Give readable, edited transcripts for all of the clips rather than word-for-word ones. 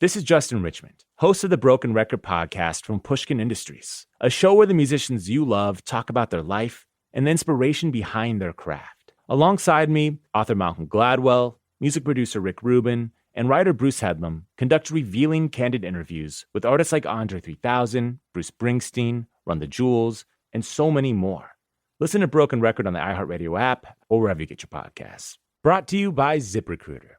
This is Justin Richmond, host of the Broken Record podcast from Pushkin Industries, a show where the musicians you love talk about their life and the inspiration behind their craft. Alongside me, author Malcolm Gladwell, music producer Rick Rubin, and writer Bruce Headlam conduct revealing, candid interviews with artists like Andre 3000, Bruce Springsteen, Run the Jewels, and so many more. Listen to Broken Record on the iHeartRadio app or wherever you get your podcasts. Brought to you by ZipRecruiter,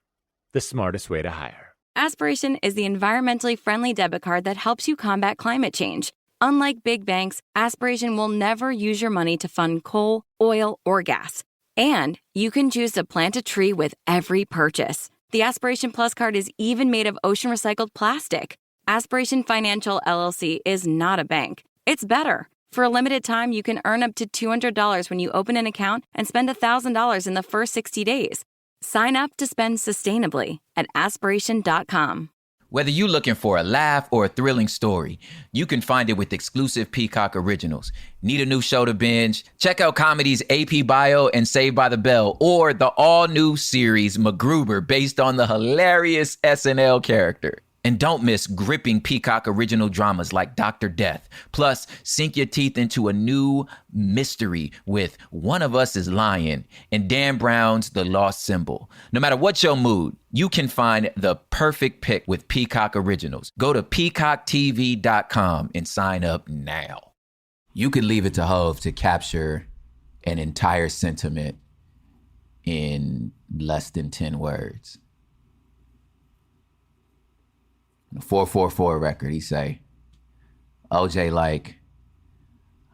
the smartest way to hire. Aspiration is the environmentally friendly debit card that helps you combat climate change. Unlike big banks, Aspiration will never use your money to fund coal, oil, or gas. And you can choose to plant a tree with every purchase. The Aspiration Plus card is even made of ocean recycled plastic. Aspiration Financial LLC is not a bank. It's better. For a limited time, you can earn up to $200 when you open an account and spend $1,000 in the first 60 days. Sign up to spend sustainably at aspiration.com. Whether you're looking for a laugh or a thrilling story, you can find it with exclusive Peacock originals. Need a new show to binge? Check out comedies AP Bio and Saved by the Bell, or the all-new series MacGruber, based on the hilarious SNL character. And don't miss gripping Peacock original dramas like Dr. Death. Plus, sink your teeth into a new mystery with One of Us is Lying and Dan Brown's The Lost Symbol. No matter what your mood, you can find the perfect pick with Peacock originals. Go to peacocktv.com and sign up now. You could leave it to Hove to capture an entire sentiment in less than 10 words. The 444 record, he say, OJ like,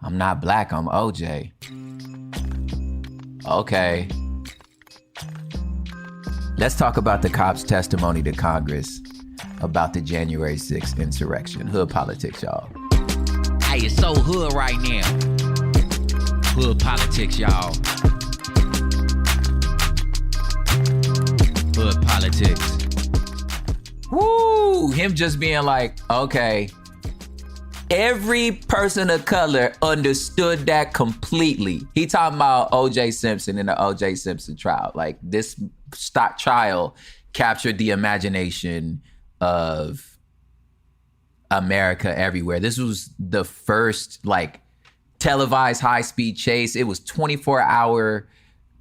I'm not black, I'm OJ. Okay. Let's talk about the cops' testimony to Congress about the January 6th insurrection. Hood politics, y'all. Hey, it's so hood right now. Hood politics, y'all. Hood politics. Woo! Him just being like, okay. Every person of color understood that completely. He talking about O.J. Simpson and the O.J. Simpson trial. Like, this trial captured the imagination of America everywhere. This was the first, like, televised high-speed chase. It was 24-hour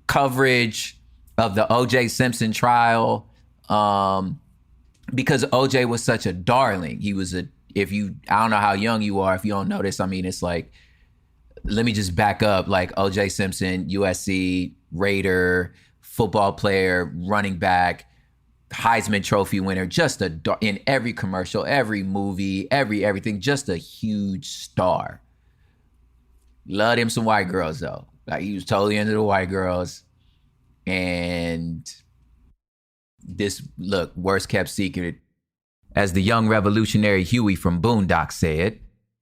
coverage of the O.J. Simpson trial. Because OJ was such a darling. He was I don't know how young you are, if you don't know this, I mean, it's like, let me just back up, like OJ Simpson, USC, Raider, football player, running back, Heisman Trophy winner, just in every commercial, every movie, everything, just a huge star. Loved him some white girls though. Like, he was totally into the white girls. And this, look, worst kept secret. As the young revolutionary Huey from Boondock said,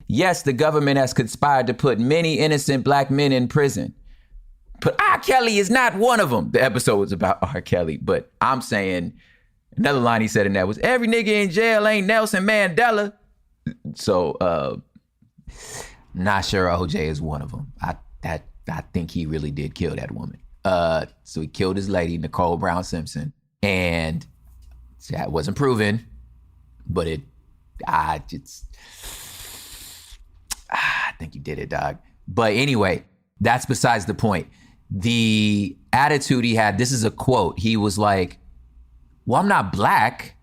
yes, the government has conspired to put many innocent black men in prison. But R. Kelly is not one of them. The episode was about R. Kelly, but I'm saying, another line he said in that was, every nigga in jail ain't Nelson Mandela. So, not sure OJ is one of them. I think he really did kill that woman. So he killed his lady, Nicole Brown Simpson. And that wasn't proven, but I think you did it, dog. But anyway, that's besides the point. The attitude he had, this is a quote. He was like, well, I'm not black.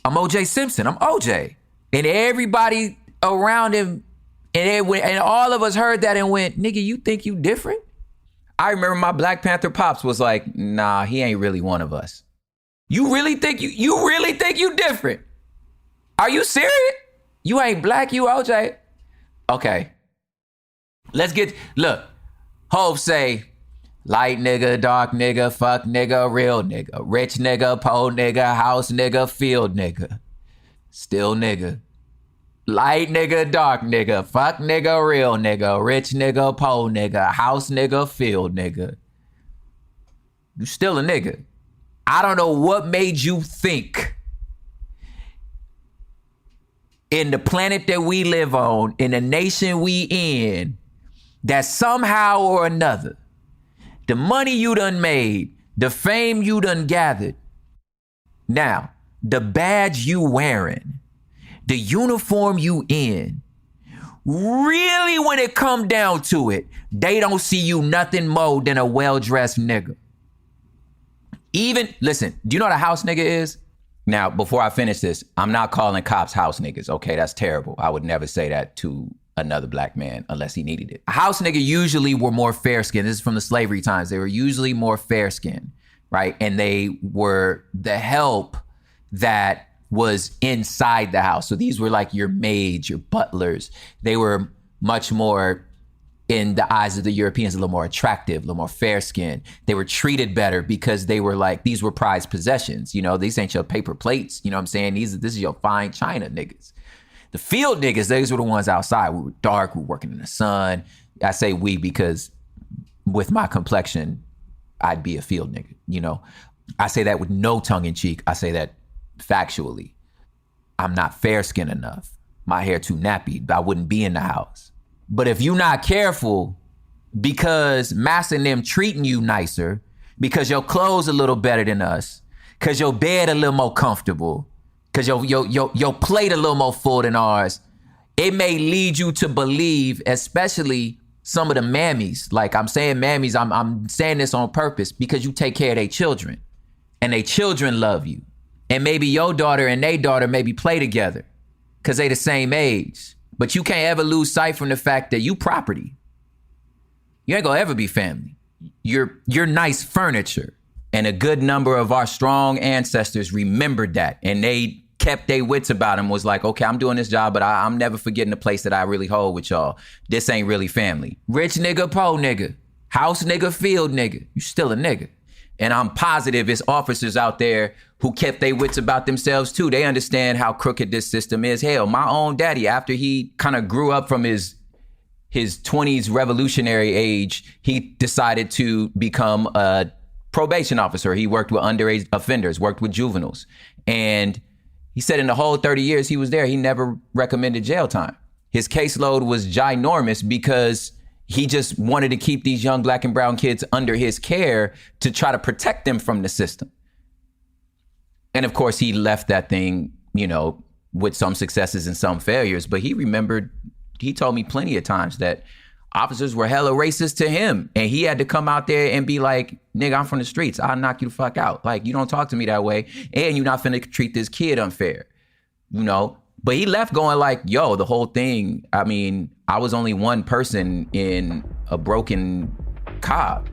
I'm O.J. Simpson. I'm O.J. And everybody around him, and all of us heard that and went, nigga, you think you different? I remember my Black Panther pops was like, nah, he ain't really one of us. You really think you different? Are you serious? You ain't black, you OJ? Okay. Look, Hov say, light nigga, dark nigga, fuck nigga, real nigga, rich nigga, po nigga, house nigga, field nigga. Still nigga. Light nigga, dark nigga, fuck nigga, real nigga, rich nigga, po nigga, house nigga, field nigga. You still a nigga. I don't know what made you think in the planet that we live on, in the nation we in, that somehow or another, the money you done made, the fame you done gathered. Now, the badge you wearing, the uniform you in, really when it come down to it, they don't see you nothing more than a well-dressed nigga. Even, listen, do you know what a house nigga is? Now, before I finish this, I'm not calling cops house niggas, okay? That's terrible. I would never say that to another black man unless he needed it. A house nigga usually were more fair-skinned. This is from the slavery times. They were usually more fair-skinned, right? And they were the help that was inside the house. So these were like your maids, your butlers. They were much more, in the eyes of the Europeans, a little more attractive, a little more fair-skinned. They were treated better because they were like, these were prized possessions. You know, these ain't your paper plates. You know what I'm saying? This is your fine china niggas. The field niggas, these were the ones outside. We were dark, we were working in the sun. I say we because with my complexion, I'd be a field nigga, you know? I say that with no tongue in cheek. I say that factually. I'm not fair-skinned enough. My hair too nappy. I wouldn't be in the house. But if you're not careful, because Master and them treating you nicer, because your clothes a little better than us, because your bed a little more comfortable, because your plate a little more full than ours, it may lead you to believe, especially some of the mammies, like I'm saying mammies, I'm saying this on purpose, because you take care of their children, and their children love you. And maybe your daughter and their daughter maybe play together, because they the same age. But you can't ever lose sight from the fact that you property. You ain't gonna ever be family. You're nice furniture. And a good number of our strong ancestors remembered that. And they kept their wits about them, was like, okay, I'm doing this job, but I'm never forgetting the place that I really hold with y'all. This ain't really family. Rich nigga, poor nigga. House nigga, field nigga. You still a nigga. And I'm positive it's officers out there who kept their wits about themselves too. They understand how crooked this system is. Hell, my own daddy, after he kind of grew up from his 20s revolutionary age, he decided to become a probation officer. He worked with underage offenders, worked with juveniles. And he said in the whole 30 years he was there, he never recommended jail time. His caseload was ginormous because he just wanted to keep these young black and brown kids under his care to try to protect them from the system. And of course, he left that thing, you know, with some successes and some failures. But he remembered, he told me plenty of times that officers were hella racist to him. And he had to come out there and be like, nigga, I'm from the streets. I'll knock you the fuck out. Like, you don't talk to me that way. And you're not finna treat this kid unfair, you know? But he left going like, yo, the whole thing, I mean, I was only one person in a broken car.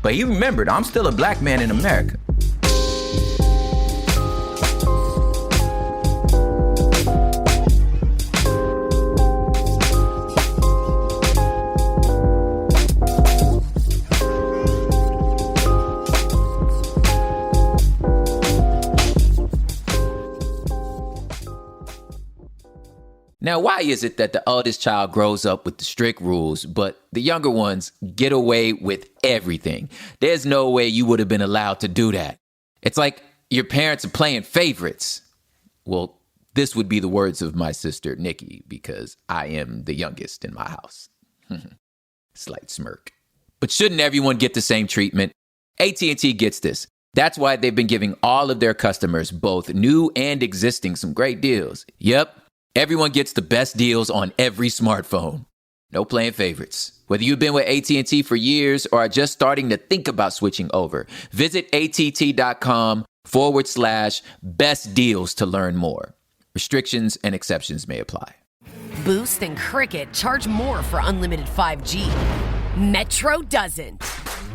But he remembered, I'm still a black man in America. Now, why is it that the oldest child grows up with the strict rules, but the younger ones get away with everything? There's no way you would have been allowed to do that. It's like your parents are playing favorites. Well, this would be the words of my sister, Nikki, because I am the youngest in my house. Slight smirk. But shouldn't everyone get the same treatment? AT&T gets this. That's why they've been giving all of their customers, both new and existing, some great deals. Yep. Everyone gets the best deals on every smartphone. No playing favorites. Whether you've been with AT&T for years or are just starting to think about switching over, visit att.com/best deals to learn more. Restrictions and exceptions may apply. Boost and Cricket charge more for unlimited 5G. Metro doesn't.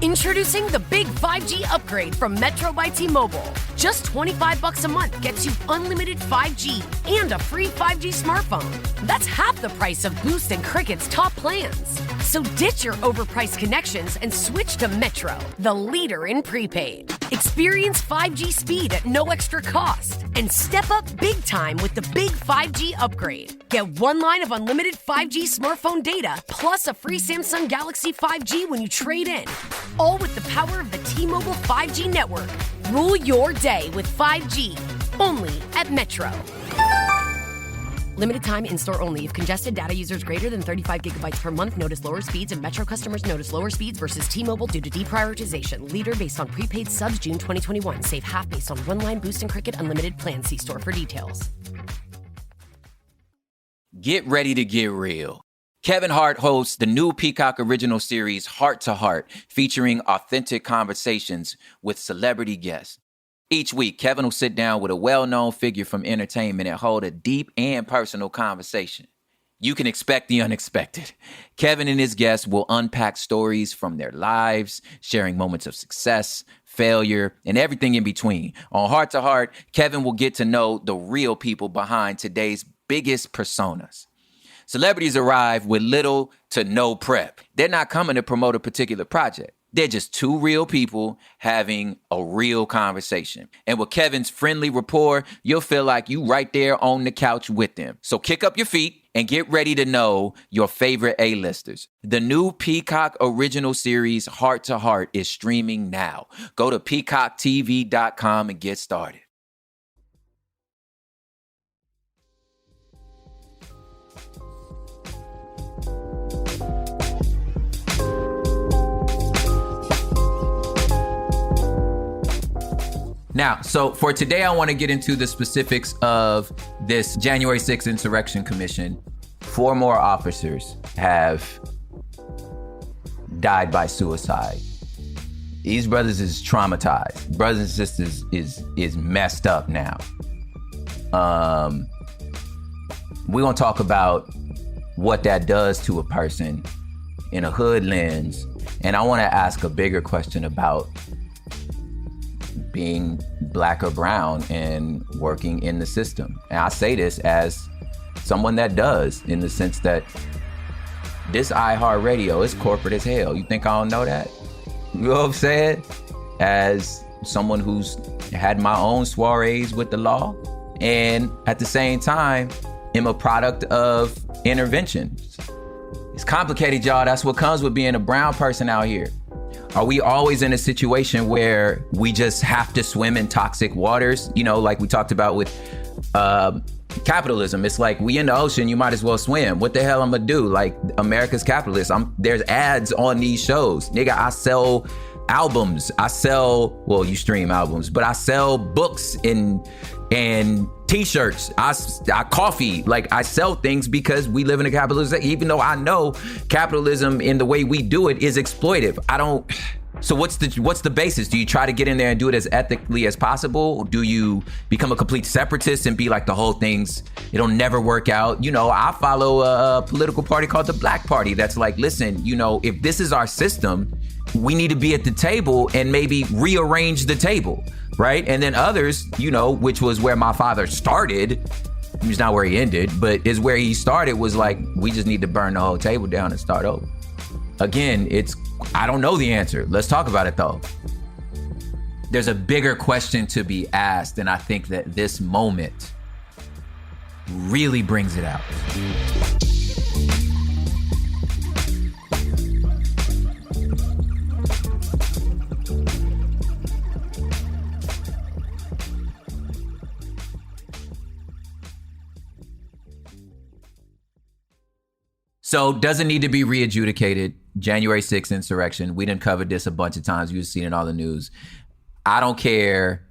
Introducing the big 5G upgrade from Metro by T-Mobile. Just $25 a month gets you unlimited 5G and a free 5G smartphone. That's half the price of Boost and Cricket's top plans. So ditch your overpriced connections and switch to Metro, the leader in prepaid. Experience 5G speed at no extra cost and step up big time with the big 5G upgrade. Get one line of unlimited 5G smartphone data plus a free Samsung Galaxy 5G when you trade in. All with the power of the T-Mobile 5G network. Rule your day with 5G, only at Metro. Limited time in-store only. If congested, data users greater than 35 gigabytes per month notice lower speeds, and Metro customers notice lower speeds versus T-Mobile due to deprioritization. Leader based on prepaid subs June 2021. Save half based on one-line Boost and Cricket Unlimited plan. See store for details. Get ready to get real. Kevin Hart hosts the new Peacock original series Heart to Heart, featuring authentic conversations with celebrity guests. Each week, Kevin will sit down with a well-known figure from entertainment and hold a deep and personal conversation. You can expect the unexpected. Kevin and his guests will unpack stories from their lives, sharing moments of success, failure, and everything in between. On Heart to Heart, Kevin will get to know the real people behind today's biggest personas. Celebrities arrive with little to no prep. They're not coming to promote a particular project. They're just two real people having a real conversation. And with Kevin's friendly rapport, you'll feel like you right there on the couch with them. So kick up your feet and get ready to know your favorite A-listers. The new Peacock original series, Heart to Heart, is streaming now. Go to peacocktv.com and get started. Now, so for today, I want to get into the specifics of this January 6th Insurrection Commission. 4 more officers have died by suicide. These brothers is traumatized. Brothers and sisters is messed up now. We're going to talk about what that does to a person in a hood lens. And I want to ask a bigger question about being black or brown and working in the system. And I say this as someone that does, in the sense that this iHeartRadio is corporate as hell. You think I don't know that? You know what I'm saying? As someone who's had my own soirees with the law, and at the same time, am a product of intervention. It's complicated, y'all. That's what comes with being a brown person out here. Are we always in a situation where we just have to swim in toxic waters? You know, like we talked about with capitalism. It's like, we in the ocean, you might as well swim. What the hell I'm gonna do? Like, America's capitalist. There's ads on these shows. Nigga, I sell albums. You stream albums, but I sell books and t-shirts. I coffee. Like, I sell things because we live in a capitalist, even though I know capitalism in the way we do it is exploitive. So what's the basis? Do you try to get in there and do it as ethically as possible? Do you become a complete separatist and be like, the whole it'll never work out? You know, I follow a political party called the Black Party that's like, listen, you know, if this is our system, we need to be at the table and maybe rearrange the table, right? And then others, you know, which was where my father started, it's not where he ended, but is where he started, was like, we just need to burn the whole table down and start over. Again, I don't know the answer. Let's talk about it though. There's a bigger question to be asked, and I think that this moment really brings it out. So, doesn't need to be re-adjudicated. January 6th insurrection. We done covered this a bunch of times. You've seen it in all the news. I don't care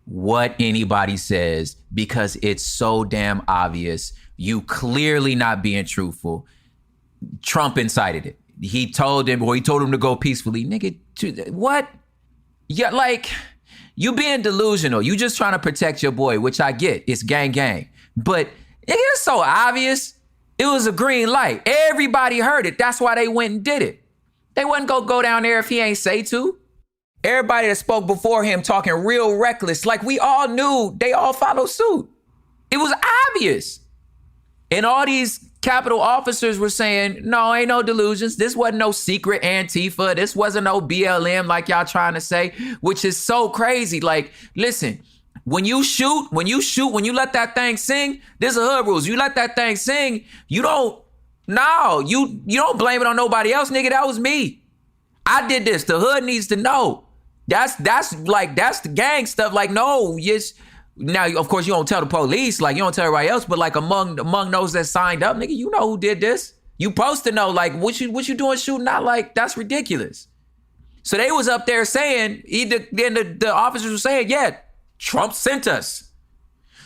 what anybody says, because it's so damn obvious. You clearly not being truthful. Trump incited it. He told him to go peacefully. Nigga, what? Yeah, like, you being delusional. You just trying to protect your boy, which I get. It's gang. But it's so obvious. It was a green light. Everybody heard it. That's why they went and did it. They wouldn't go down there if he ain't say to. Everybody that spoke before him talking real reckless, like we all knew, they all followed suit. It was obvious. And all these Capitol officers were saying, no, ain't no delusions. This wasn't no secret Antifa. This wasn't no BLM like y'all trying to say, which is so crazy. Like, listen, when you let that thing sing, there's a hood rules. You let that thing sing, you don't blame it on nobody else, nigga. That was me. I did this. The hood needs to know. That's the gang stuff. Like, no, yes, Now, of course, you don't tell the police, like you don't tell everybody else, but like among those that signed up, nigga, you know who did this. You supposed to know, like, what you doing shooting out? Like, that's ridiculous. So they was up there saying, then the officers were saying, yeah, Trump sent us.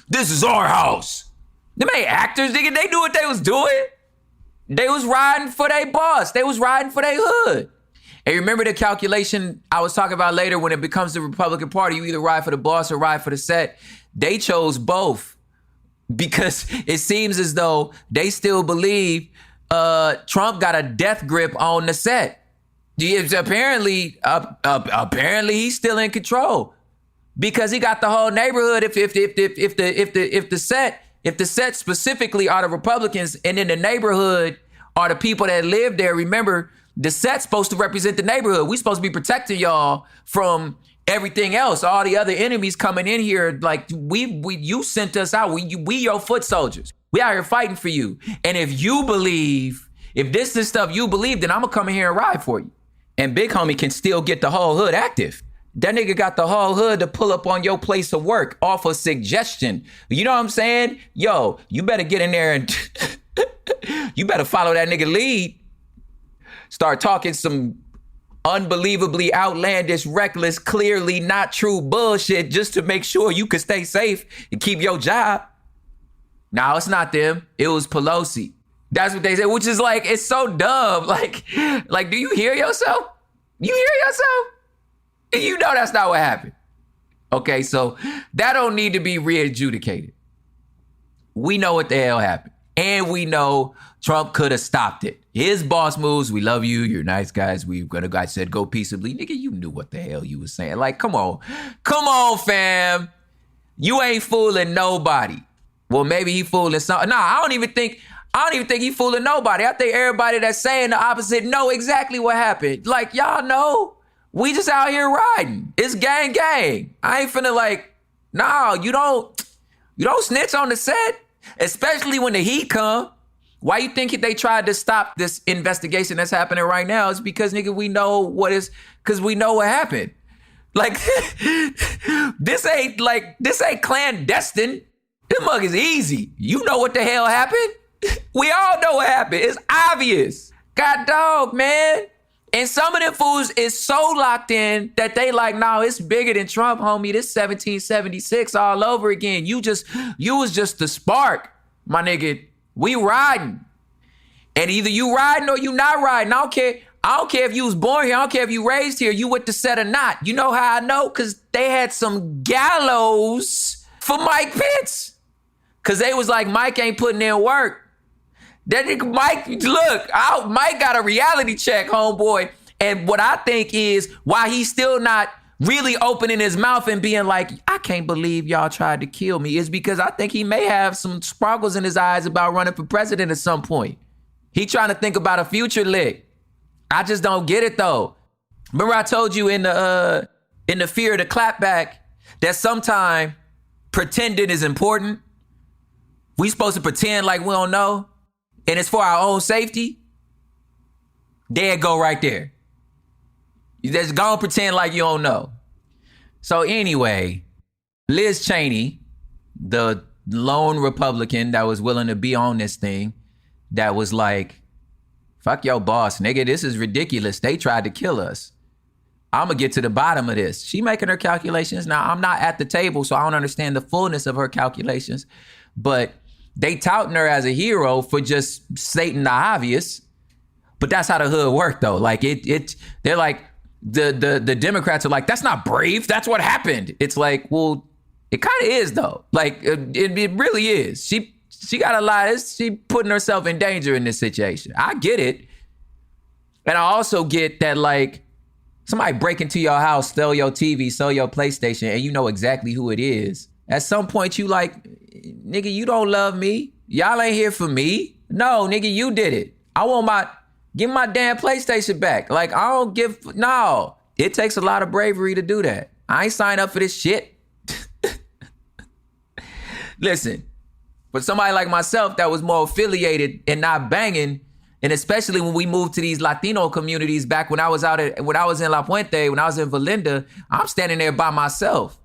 This is our house. Them ain't actors, nigga. They knew what they was doing. They was riding for their boss. They was riding for their hood. And remember the calculation I was talking about later when it becomes the Republican Party, you either ride for the boss or ride for the set. They chose both because it seems as though they still believe Trump got a death grip on the set. Apparently he's still in control because he got the whole neighborhood. If the set specifically are the Republicans and then the neighborhood are the people that live there, remember, the set's supposed to represent the neighborhood. We supposed to be protecting y'all from everything else, all the other enemies coming in here. Like you sent us out. We your foot soldiers. We out here fighting for you. And if this is stuff you believe, then I'm gonna come in here and ride for you. And Big Homie can still get the whole hood active. That nigga got the whole hood to pull up on your place of work off of suggestion. You know what I'm saying? Yo, you better get in there and you better follow that nigga lead. Start talking some unbelievably outlandish, reckless, clearly not true bullshit just to make sure you can stay safe and keep your job. No, it's not them. It was Pelosi. That's what they said, which is like, it's so dumb. Like, do you hear yourself? You hear yourself? You know that's not what happened. Okay, so that don't need to be re-adjudicated. We know what the hell happened. And we know Trump could have stopped it. His boss moves, we love you, you're nice guys, I said go peaceably. Nigga, you knew what the hell you was saying. Like, come on, fam. You ain't fooling nobody. Well, maybe he fooling some. Nah, I don't even think he fooling nobody. I think everybody that's saying the opposite know exactly what happened. Like, y'all know, we just out here riding. It's gang. I ain't finna like, no, you don't snitch on the set, especially when the heat come. Why you think they tried to stop this investigation that's happening right now? It's because, nigga, we know what happened. Like, this ain't clandestine. This mug is easy. You know what the hell happened? We all know what happened. It's obvious. God dog, man. And some of them fools is so locked in that they like, no, it's bigger than Trump, homie. This 1776 all over again. You was just the spark, my nigga. We riding. And either you riding or you not riding. I don't care if you was born here. I don't care if you raised here. You with the set or not. You know how I know? Because they had some gallows for Mike Pence. Because they was like, Mike ain't putting in work. That nigga Mike, look, Mike got a reality check, homeboy. And what I think is why he's still not really opening his mouth and being like, I can't believe y'all tried to kill me, is because I think he may have some sparkles in his eyes about running for president at some point. He trying to think about a future lick. I just don't get it though. Remember I told you in the fear of the clapback that sometime pretending is important. We supposed to pretend like we don't know. And it's for our own safety. There it go right there. You just go and pretend like you don't know. So anyway, Liz Cheney, the lone Republican that was willing to be on this thing, that was like, fuck your boss, nigga, this is ridiculous. They tried to kill us. I'm going to get to the bottom of this. She making her calculations. Now, I'm not at the table, so I don't understand the fullness of her calculations. But they touting her as a hero for just stating the obvious. But that's how the hood worked, though. Like, they're like, the Democrats are like, that's not brave. That's what happened. It's like, well, it kind of is, though. Like, it really is. She got a lot. She putting herself in danger in this situation. I get it. And I also get that, like, somebody break into your house, steal your TV, sell your PlayStation, and you know exactly who it is. At some point, you like, nigga, you don't love me. Y'all ain't here for me. No, nigga, you did it. Give my damn PlayStation back. Like, no. It takes a lot of bravery to do that. I ain't signed up for this shit. Listen, for somebody like myself that was more affiliated and not banging, and especially when we moved to these Latino communities back when I was in La Puente, when I was in Valinda, I'm standing there by myself.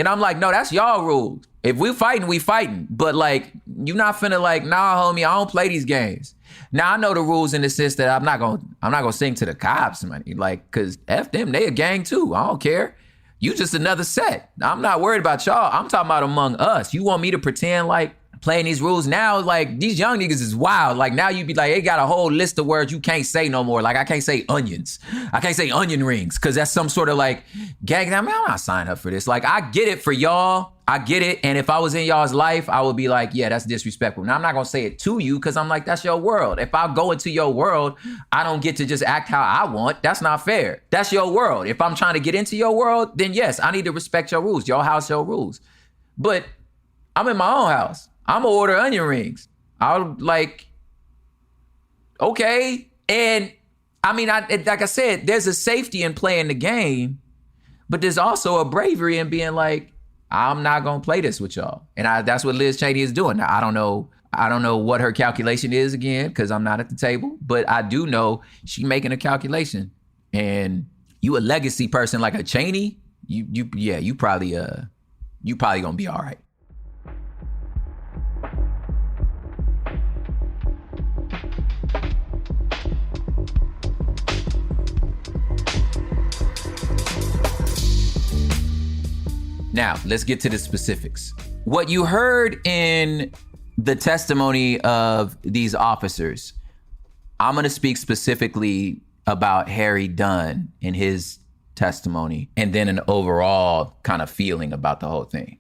And I'm like, no, that's y'all rules. If we fighting, we fighting. But like, you not finna like, nah, homie, I don't play these games. Now I know the rules in the sense that I'm not gonna sing to the cops, man. Like, cause F them, they a gang too. I don't care. You just another set. I'm not worried about y'all. I'm talking about among us. You want me to pretend like playing these rules now? Like, these young niggas is wild. Like, now you be like, they got a whole list of words you can't say no more. Like, I can't say onions. I can't say onion rings because that's some sort of like gang. I mean, I'm not signing up for this. Like, I get it for y'all. I get it. And if I was in y'all's life, I would be like, yeah, that's disrespectful. Now, I'm not going to say it to you because I'm like, that's your world. If I go into your world, I don't get to just act how I want. That's not fair. That's your world. If I'm trying to get into your world, then yes, I need to respect your rules. Your house, your rules. But I'm in my own house. I'm gonna order onion rings. I'll like, okay. And I mean, like I said, there's a safety in playing the game, but there's also a bravery in being like, I'm not gonna play this with y'all. And that's what Liz Cheney is doing. Now, I don't know what her calculation is again, because I'm not at the table, but I do know she making a calculation. And you a legacy person like a Cheney, you probably gonna be all right. Now, let's get to the specifics. What you heard in the testimony of these officers, I'm going to speak specifically about Harry Dunn in his testimony, and then an overall kind of feeling about the whole thing.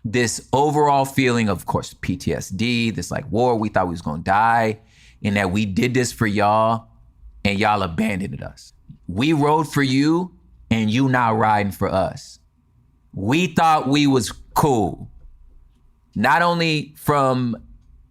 This overall feeling, of course, PTSD, this like war, we thought we was going to die, and that we did this for y'all, and y'all abandoned us. We rode for you, and you now riding for us. We thought we was cool, not only from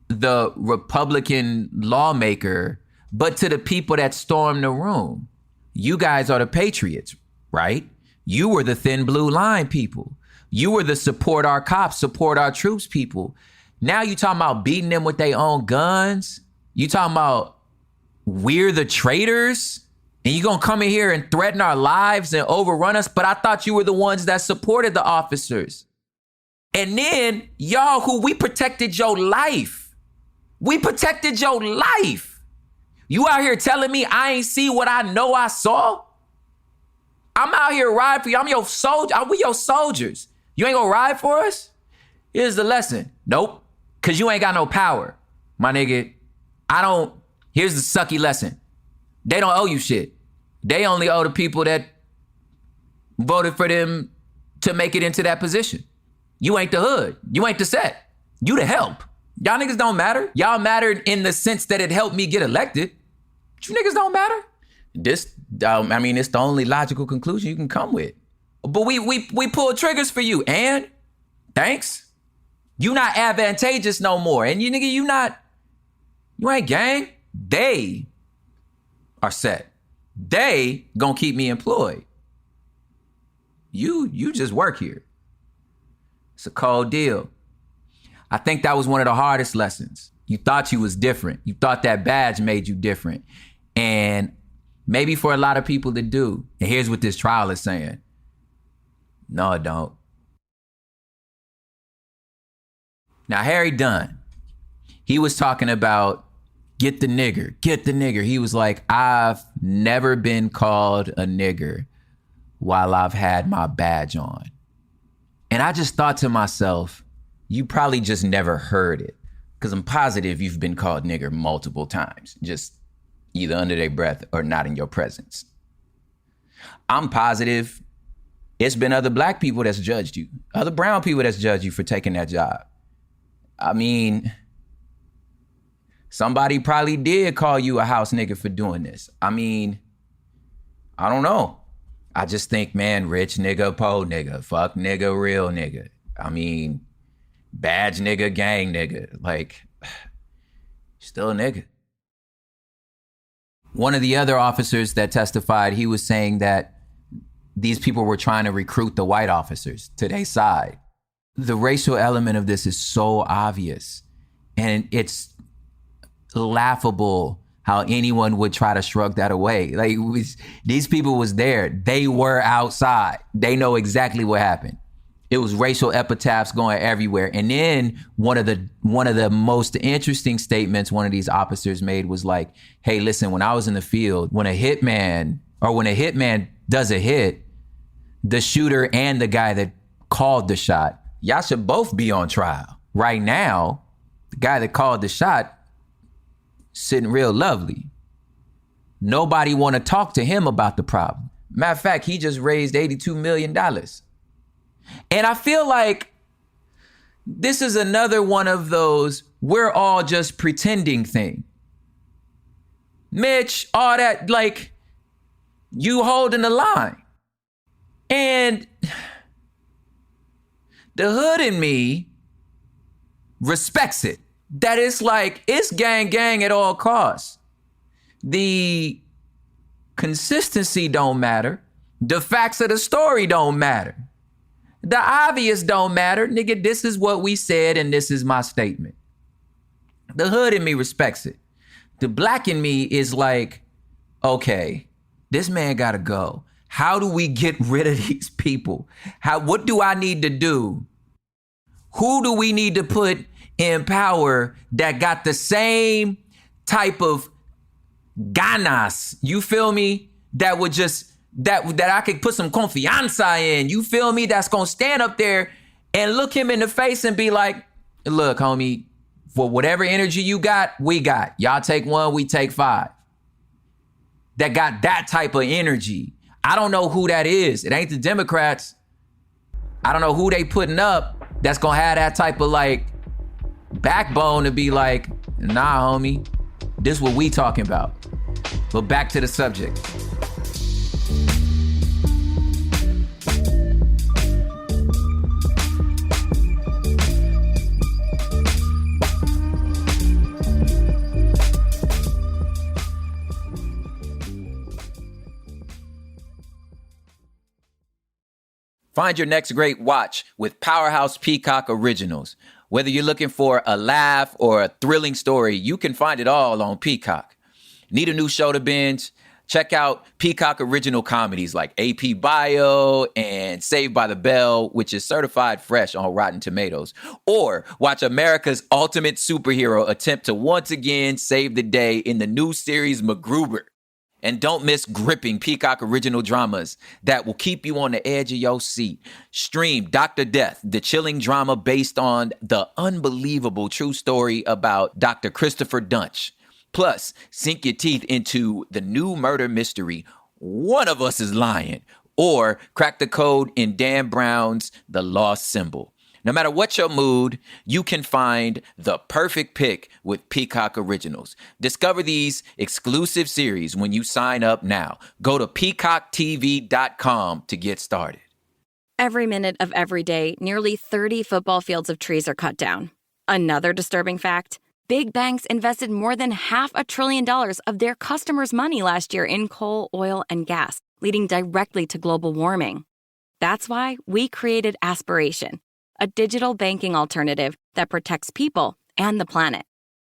the Republican lawmaker, but to the people that stormed the room. You guys are the patriots, right? You were the thin blue line people. You were the support our cops, support our troops people. Now you talking about beating them with their own guns? You talking about we're the traitors? And you gonna come in here and threaten our lives and overrun us? But I thought you were the ones that supported the officers. And then y'all who we protected your life. We protected your life. You out here telling me I ain't see what I know I saw? I'm out here riding for you. I'm your soldier. We your soldiers. You ain't gonna ride for us? Here's the lesson. Nope. Cause you ain't got no power. My nigga, here's the sucky lesson. They don't owe you shit. They only owe the people that voted for them to make it into that position. You ain't the hood. You ain't the set. You the help. Y'all niggas don't matter. Y'all mattered in the sense that it helped me get elected. But you niggas don't matter. It's the only logical conclusion you can come with. But we pulled triggers for you, and thanks. You not advantageous no more. And you nigga, you ain't gang. They are set. They gonna keep me employed. You just work here. It's a cold deal. I think that was one of the hardest lessons. You thought you was different. You thought that badge made you different. And maybe for a lot of people that do. And here's what this trial is saying. No, it don't. Now, Harry Dunn, he was talking about get the nigger, get the nigger. He was like, I've never been called a nigger while I've had my badge on. And I just thought to myself, you probably just never heard it, because I'm positive you've been called nigger multiple times, just either under their breath or not in your presence. I'm positive it's been other black people that's judged you, other brown people that's judged you for taking that job. I mean, somebody probably did call you a house nigga for doing this. I mean, I don't know. I just think, man, rich nigga, po nigga, fuck nigga, real nigga. I mean, badge nigga, gang nigga. Like, still a nigga. One of the other officers that testified, he was saying that these people were trying to recruit the white officers to their side. The racial element of this is so obvious, and it's laughable how anyone would try to shrug that away. Like, these people was there. They were outside. They know exactly what happened. It was racial epitaphs going everywhere. And then one of the most interesting statements one of these officers made was like, hey, listen, when I was in the field, when a hitman does a hit, the shooter and the guy that called the shot, y'all should both be on trial. Right now, the guy that called the shot sitting real lovely. Nobody want to talk to him about the problem. Matter of fact, he just raised $82 million. And I feel like this is another one of those we're all just pretending thing. Mitch, all that, like, you holding the line. And the hood in me respects it. That it's like, it's gang at all costs. The consistency don't matter. The facts of the story don't matter. The obvious don't matter. Nigga, this is what we said and this is my statement. The hood in me respects it. The black in me is like, okay, this man gotta go. How do we get rid of these people? What do I need to do? Who do we need to put in power that got the same type of ganas? You feel me? That would just, that I could put some confianza in. You feel me? That's gonna stand up there and look him in the face and be like, look, homie, for whatever energy you got, we got. Y'all take one, we take five. That got that type of energy. I don't know who that is. It ain't the Democrats. I don't know who they putting up that's gonna have that type of like backbone to be like, nah, homie, this what we talking about. But back to the subject. Find your next great watch with Powerhouse Peacock Originals. Whether you're looking for a laugh or a thrilling story, you can find it all on Peacock. Need a new show to binge? Check out Peacock Original comedies like AP Bio and Saved by the Bell, which is certified fresh on Rotten Tomatoes. Or watch America's ultimate superhero attempt to once again save the day in the new series MacGruber. And don't miss gripping Peacock original dramas that will keep you on the edge of your seat. Stream Dr. Death, the chilling drama based on the unbelievable true story about Dr. Christopher Dunch. Plus, sink your teeth into the new murder mystery, One of Us is Lying, or crack the code in Dan Brown's The Lost Symbol. No matter what your mood, you can find the perfect pick with Peacock Originals. Discover these exclusive series when you sign up now. Go to peacocktv.com to get started. Every minute of every day, nearly 30 football fields of trees are cut down. Another disturbing fact, big banks invested more than $500 billion of their customers' money last year in coal, oil, and gas, leading directly to global warming. That's why we created Aspiration, a digital banking alternative that protects people and the planet.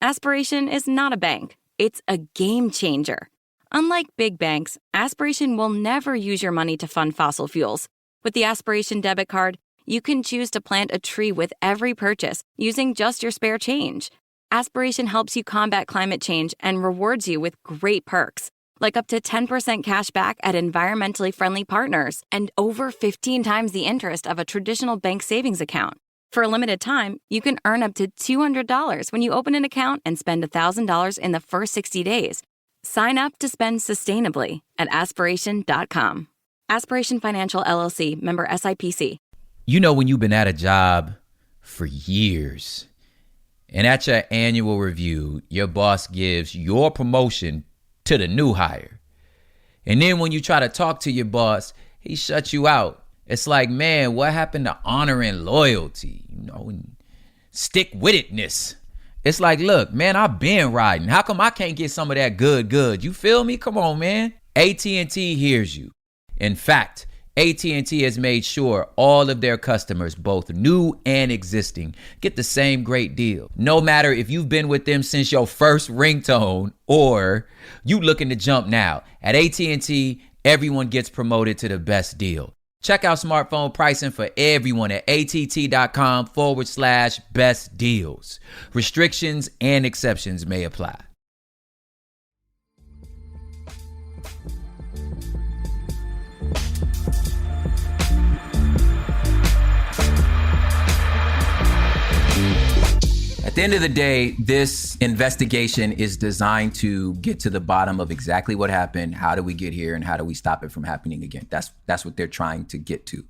Aspiration is not a bank. It's a game changer. Unlike big banks, Aspiration will never use your money to fund fossil fuels. With the Aspiration debit card, you can choose to plant a tree with every purchase using just your spare change. Aspiration helps you combat climate change and rewards you with great perks, like up to 10% cash back at environmentally friendly partners and over 15 times the interest of a traditional bank savings account. For a limited time, you can earn up to $200 when you open an account and spend $1,000 in the first 60 days. Sign up to spend sustainably at aspiration.com. Aspiration Financial LLC, member SIPC. You know when you've been at a job for years, and at your annual review, your boss gives your promotion to the new hire. And then when you try to talk to your boss, he shuts you out. It's like, man, what happened to honor and loyalty, and stick-with-itness? It's like, look, man, I've been riding. How come I can't get some of that good? You feel me? Come on, man. AT&T hears you. In fact, AT&T has made sure all of their customers, both new and existing, get the same great deal. No matter if you've been with them since your first ringtone or you looking to jump now. At AT&T, everyone gets promoted to the best deal. Check out smartphone pricing for everyone at att.com/best deals. Restrictions and exceptions may apply. At the end of the day, this investigation is designed to get to the bottom of exactly what happened, how do we get here, and how do we stop it from happening again. That's what they're trying to get to,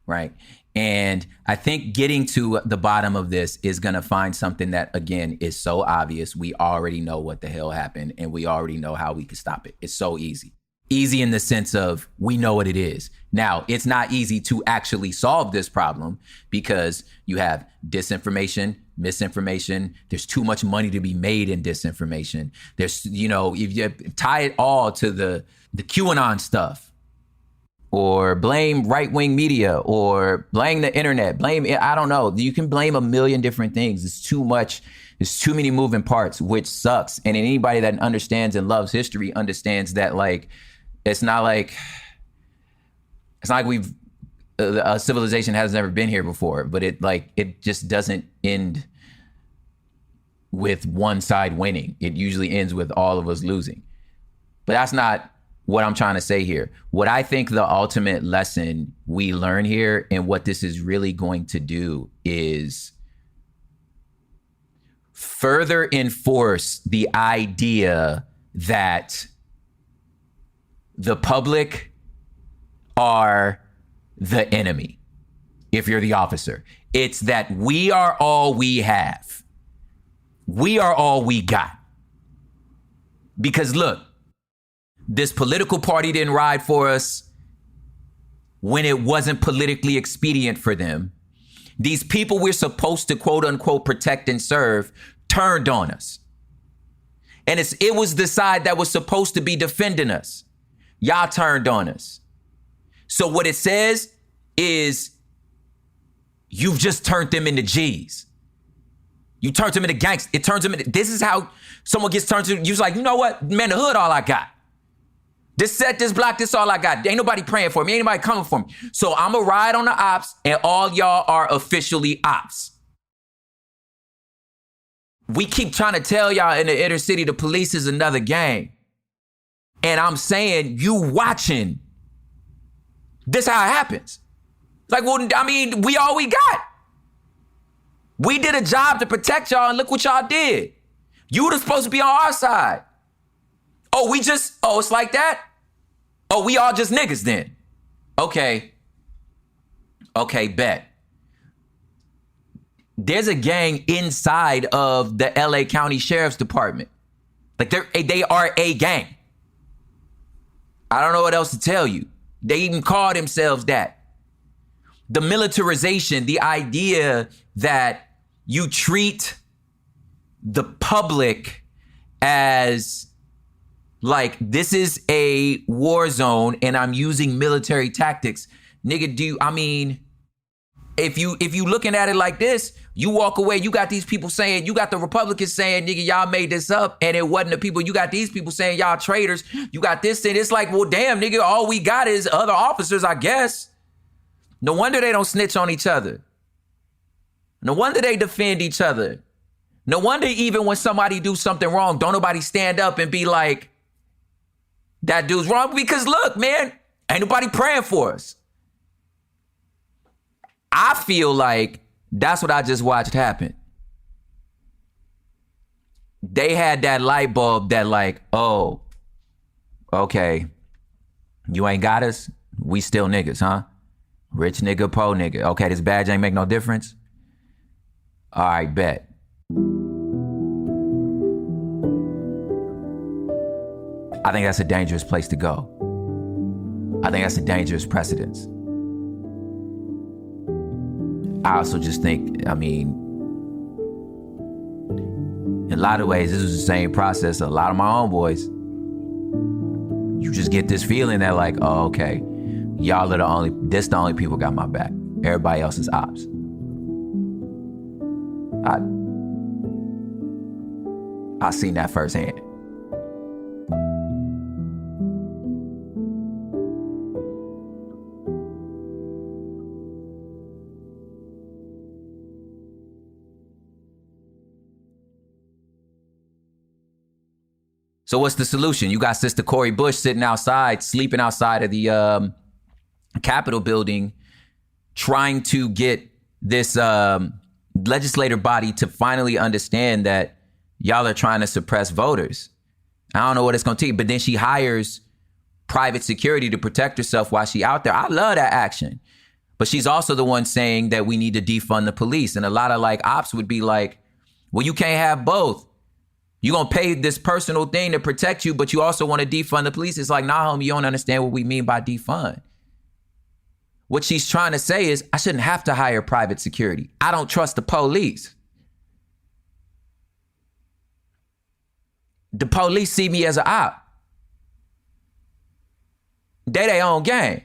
right? And I think getting to the bottom of this is going to find something that, again, is so obvious. We already know what the hell happened, and we already know how we can stop it. It's so easy. Easy in the sense of we know what it is. Now, it's not easy to actually solve this problem because you have disinformation, misinformation. There's too much money to be made in disinformation. There's, if you tie it all to the QAnon stuff, or blame right-wing media, or blame the internet, I don't know. You can blame a million different things. It's too much. There's too many moving parts, which sucks. And anybody that understands and loves history understands that, it's not like we've a civilization has never been here before, but it just doesn't end with one side winning. It usually ends with all of us losing. But that's not what I'm trying to say here. What I think the ultimate lesson we learn here, and what this is really going to do, is further enforce the idea that the public are the enemy. If you're the officer, it's that we are all we have. We are all we got. Because look, this political party didn't ride for us when it wasn't politically expedient for them. These people we're supposed to, quote unquote, protect and serve turned on us. And it was the side that was supposed to be defending us. Y'all turned on us. So what it says is you've just turned them into G's. You turned them into gangsters. It turns them into, this is how someone gets turned to, you're like, you know what? Man, the hood, all I got. This set, this block, this all I got. Ain't nobody praying for me. Ain't nobody coming for me. So I'm going to ride on the ops, and all y'all are officially ops. We keep trying to tell y'all in the inner city the police is another gang. And I'm saying, you watching. This how it happens. Like, well, I mean, we all we got. We did a job to protect y'all, and look what y'all did. You were supposed to be on our side. It's like that? Oh, we all just niggas then. Okay, bet. There's a gang inside of the LA County Sheriff's Department. Like, they are a gang. I don't know what else to tell you. They even call themselves that. The militarization, the idea that you treat the public as like this is a war zone and I'm using military tactics. Nigga, if you looking at it like this, you walk away, you got these people saying, you got the Republicans saying, nigga, y'all made this up, and it wasn't the people. You got these people saying y'all traitors. You got this, and it's like, well, damn, nigga, all we got is other officers, I guess. No wonder they don't snitch on each other. No wonder they defend each other. No wonder even when somebody do something wrong, don't nobody stand up and be like, that dude's wrong. Because look, man, ain't nobody praying for us. I feel like that's what I just watched happen. They had that light bulb that like, oh, okay, you ain't got us. We still niggas, huh? Rich nigga, poor nigga. Okay, this badge ain't make no difference. All right, bet. I think that's a dangerous place to go. I think that's a dangerous precedence. I also just think, in a lot of ways, this was the same process of a lot of my own boys. You just get this feeling that like, oh, okay, y'all are the only people got my back. Everybody else is ops. I seen that firsthand. So what's the solution? You got Sister Cori Bush sitting outside, sleeping outside of the Capitol building, trying to get this legislative body to finally understand that y'all are trying to suppress voters. I don't know what it's going to take, but then she hires private security to protect herself while she out there. I love that action. But she's also the one saying that we need to defund the police. And a lot of like ops would be like, well, you can't have both. You're going to pay this personal thing to protect you, but you also want to defund the police. It's like, nah, homie, you don't understand what we mean by defund. What she's trying to say is, I shouldn't have to hire private security. I don't trust the police. The police see me as an op. They their own game.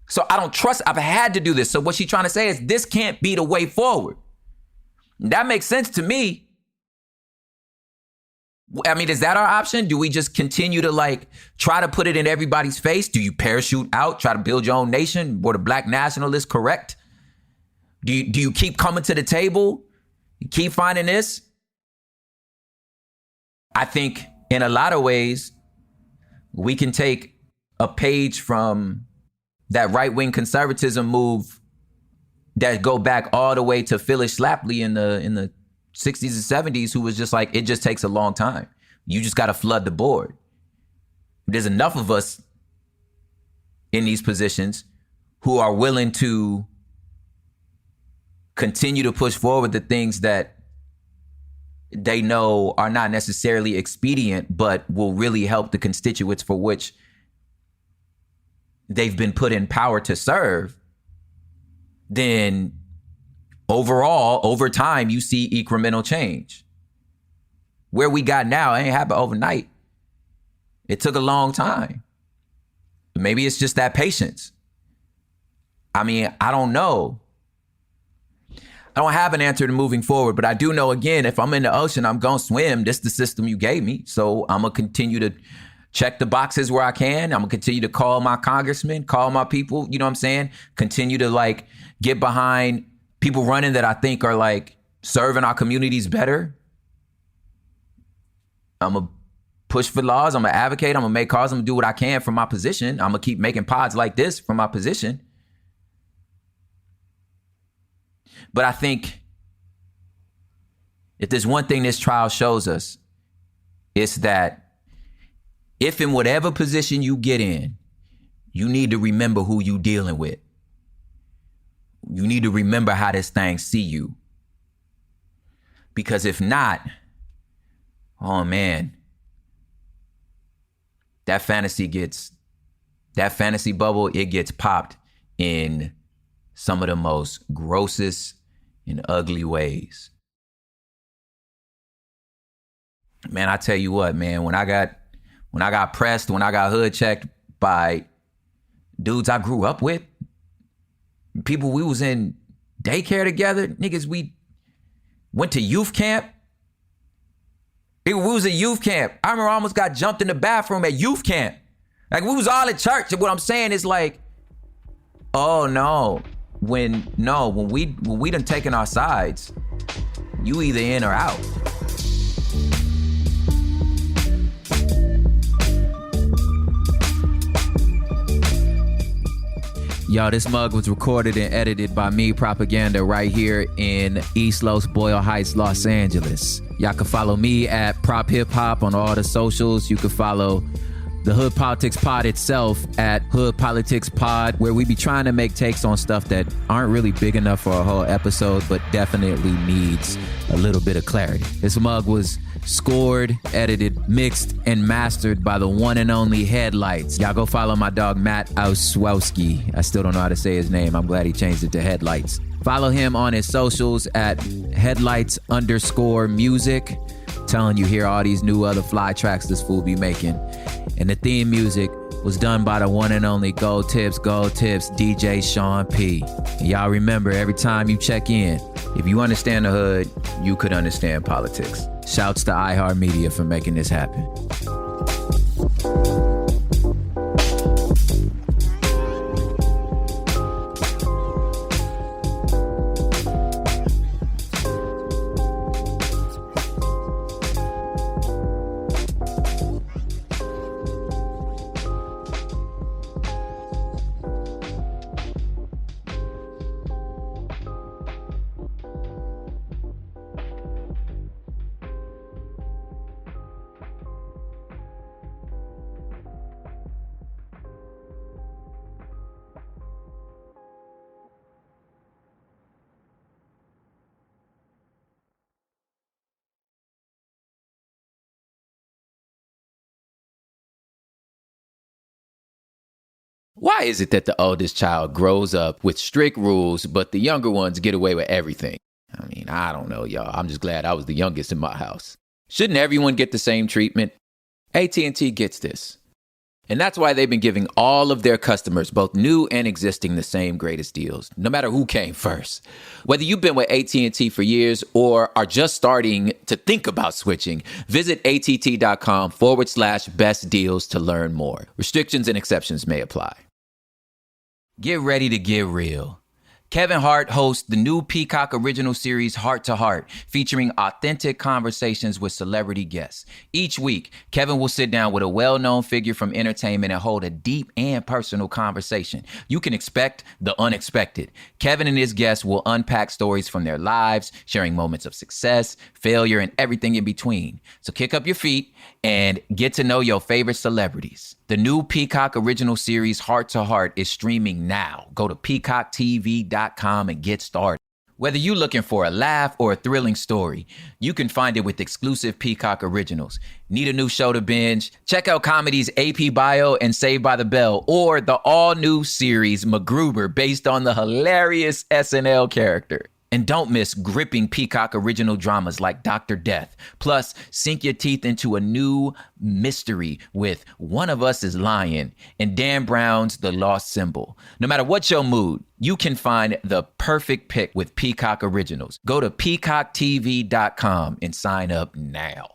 So I don't trust, I've had to do this. So what she's trying to say is, this can't be the way forward. That makes sense to me. I mean, is that our option? Do we just continue to like try to put it in everybody's face? Do you parachute out, try to build your own nation? Were the black nationalists correct? Do you keep coming to the table? You keep finding this? I think in a lot of ways, we can take a page from that right-wing conservatism move that go back all the way to Phyllis Schlafly in the 60s and 70s, who was just like, it just takes a long time. You just got to flood the board. There's enough of us in these positions who are willing to continue to push forward the things that they know are not necessarily expedient, but will really help the constituents for which they've been put in power to serve. Then overall, over time, you see incremental change. Where we got now, it ain't happened overnight. It took a long time. Maybe it's just that patience. I mean, I don't know. I don't have an answer to moving forward, but I do know, again, if I'm in the ocean, I'm going to swim. This is the system you gave me. So I'm going to continue to check the boxes where I can. I'm going to continue to call my congressmen, call my people, you know what I'm saying? Continue to like get behind people running that I think are like serving our communities better. I'm going to push for laws. I'm going to advocate. I'm going to make calls. I'm going to do what I can from my position. I'm going to keep making pods like this from my position. But I think if there's one thing this trial shows us, it's that if in whatever position you get in, you need to remember who you dealing with. You need to remember how this thing see you. Because if not, oh man, that fantasy bubble, it gets popped in some of the most grossest and ugly ways. Man, I tell you what, man, when I got pressed, when I got hood checked by dudes I grew up with, people we was in daycare together, niggas we went to youth camp. We was at youth camp. I remember I almost got jumped in the bathroom at youth camp. Like we was all at church. And what I'm saying is like, oh no. When we done taken our sides, you either in or out. Yo, this mug was recorded and edited by me, Propaganda, right here in East Los Boyle Heights, Los Angeles. Y'all can follow me at Prop Hip Hop on all the socials. You can follow the Hood Politics Pod itself at Hood Politics Pod, where we be trying to make takes on stuff that aren't really big enough for a whole episode, but definitely needs a little bit of clarity. This mug was scored, edited, mixed, and mastered by the one and only Headlights. Y'all go follow my dog, Matt Auswowski. I still don't know how to say his name. I'm glad he changed it to Headlights. Follow him on his socials at Headlights_music. Telling you, hear all these new other fly tracks this fool be making. And the theme music was done by the one and only Gold Tips, DJ Sean P. And y'all remember, every time you check in, if you understand the hood, you could understand politics. Shouts to iHeartMedia for making this happen. Why is it that the oldest child grows up with strict rules, but the younger ones get away with everything? I mean, I don't know, y'all. I'm just glad I was the youngest in my house. Shouldn't everyone get the same treatment? AT&T gets this. And that's why they've been giving all of their customers, both new and existing, the same greatest deals, no matter who came first. Whether you've been with AT&T for years or are just starting to think about switching, visit att.com/best deals to learn more. Restrictions and exceptions may apply. Get ready to get real. Kevin Hart hosts the new Peacock original series Heart to Heart, featuring authentic conversations with celebrity guests. Each week, Kevin will sit down with a well-known figure from entertainment and hold a deep and personal conversation. You can expect the unexpected. Kevin and his guests will unpack stories from their lives, sharing moments of success, failure, and everything in between. So kick up your feet and get to know your favorite celebrities. The new Peacock original series Heart to Heart is streaming now. Go to peacocktv.com and get started. Whether you're looking for a laugh or a thrilling story, you can find it with exclusive Peacock originals. Need a new show to binge? Check out comedies AP Bio and Saved by the Bell, or the all-new series MacGruber, based on the hilarious SNL character. And don't miss gripping Peacock original dramas like Dr. Death. Plus, sink your teeth into a new mystery with One of Us is Lying and Dan Brown's The Lost Symbol. No matter what your mood, you can find the perfect pick with Peacock originals. Go to peacocktv.com and sign up now.